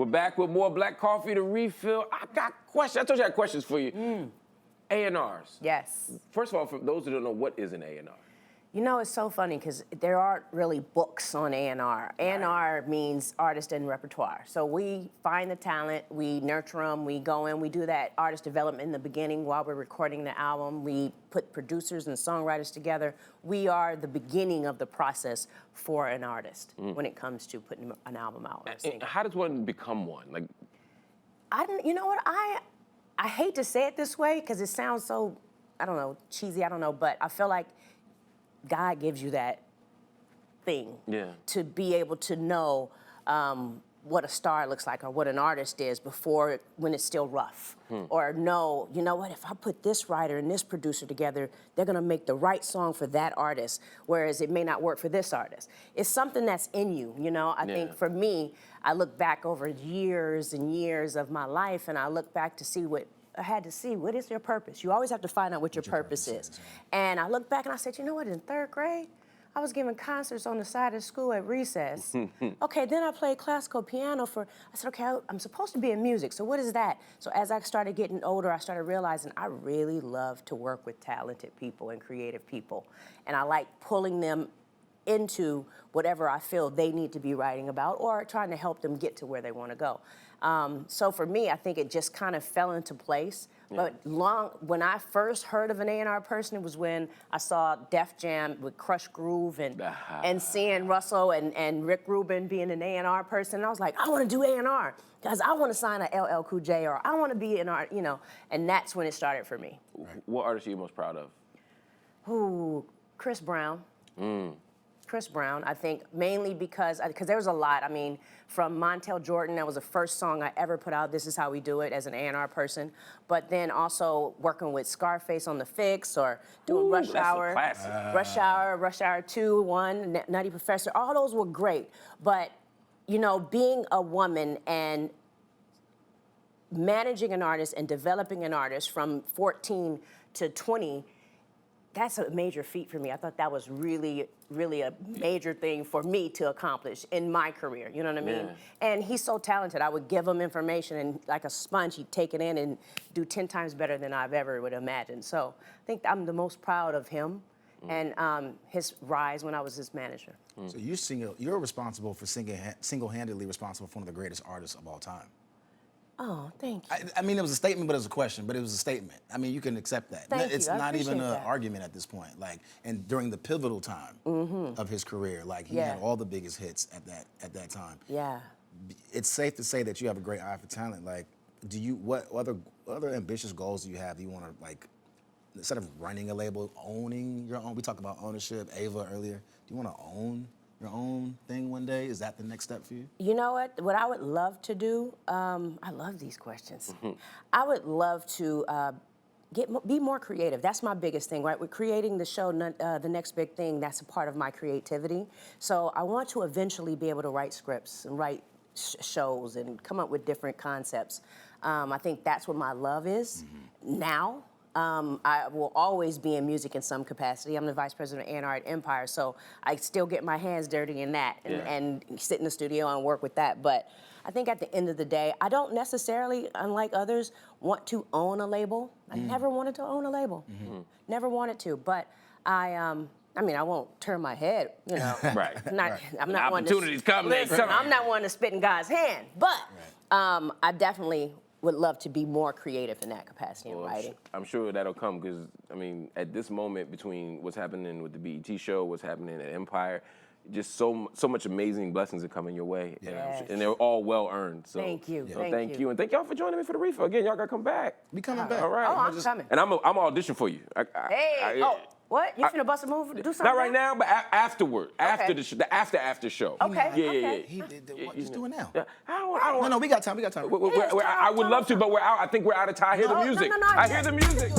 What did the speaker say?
We're back with more Black Coffee to refill. I got questions. I told you I had questions for you. A&Rs. Yes. First of all, for those who don't know, what is an A&R? You know, it's so funny because there aren't really books on A&R. A&R means artist and repertoire. So we find the talent, we nurture them, we go in, we do that artist development in the beginning while we're recording the album. We put producers and songwriters together. We are the beginning of the process for an artist when it comes to putting an album out. And how does one become one? Like, You know what? I hate to say it this way because it sounds so, I don't know, cheesy, I don't know, but I feel like God gives you that thing to be able to know what a star looks like or what an artist is when it's still rough. Or know, you know what, if I put this writer and this producer together, they're gonna make the right song for that artist, whereas it may not work for this artist. It's something that's in you, you know? I think for me, I look back over years and years of my life and I look back to see what what is your purpose? You always have to find out what your purpose is. And I look back and I said, you know what, in 3rd grade, I was giving concerts on the side of school at recess. Okay, then I played classical piano I said, okay, I'm supposed to be in music, so what is that? So as I started getting older, I started realizing I really love to work with talented people and creative people. And I like pulling them into whatever I feel they need to be writing about or trying to help them get to where they want to go. So for me, I think it just kind of fell into place. But when I first heard of an A&R person, it was when I saw Def Jam with Crush Groove and seeing Russell and Rick Rubin being an A&R person. And I was like, I want to do A&R because I want to sign a LL Cool J or I want to be an art, you know. And that's when it started for me. What artist are you most proud of? Ooh, Chris Brown. Chris Brown, I think mainly because there was a lot. I mean, from Montel Jordan, that was the first song I ever put out, This Is How We Do It, as an A&R person. But then also working with Scarface on The Fix or doing Rush Hour. Rush Hour 2, 1, Nutty Professor, all those were great. But, you know, being a woman and managing an artist and developing an artist from 14 to 20, that's a major feat for me. I thought that was really, really a major thing for me to accomplish in my career, you know what I mean? And he's so talented. I would give him information and like a sponge, he'd take it in and do 10 times better than I've ever would imagine. So I think I'm the most proud of him and his rise when I was his manager. So you're responsible for single-handedly responsible for one of the greatest artists of all time. Oh, thank you. I mean, it was a statement, but it was a question, but it was a statement. I mean, you can accept that. It's not even an argument at this point. Like, and during the pivotal time of his career, like he had all the biggest hits at that time. Yeah. It's safe to say that you have a great eye for talent. Like, what other ambitious goals do you have? Do you want to, like, instead of running a label, owning your own? We talked about ownership, Ava earlier. Do you want to own your own thing one day? Is that the next step for you? You know what? What I would love to do, I love these questions. I would love to be more creative. That's my biggest thing, right? With creating the show, The Next Big Thing, that's a part of my creativity. So I want to eventually be able to write scripts and write shows and come up with different concepts. I think that's what my love is now. I will always be in music in some capacity. I'm the vice president of A&R at Empire, so I still get my hands dirty in that and sit in the studio and work with that. But I think at the end of the day, I don't necessarily, unlike others, want to own a label. I never wanted to own a label. Never wanted to, but I mean, I won't turn my head, you know. I'm not one Opportunities coming. I'm not one to spit in God's hand, but I definitely would love to be more creative in that capacity in writing. I'm sure that'll come because, I mean, at this moment between what's happening with the BET show, what's happening at Empire, just so much amazing blessings are coming your way, and they're all well earned. So thank you. Thank you, and thank y'all for joining me for the refill. Again, y'all gotta come back. We coming back. All right. Oh, I'm coming. And I'm audition for you. What? You finna bust a move? Do something? Not right now, but afterward, after the after show. Okay. He did what he's doing now. I don't. No, we got time. I would love to, but we're out. I think we're out of time. I hear the music. No, I hear the music.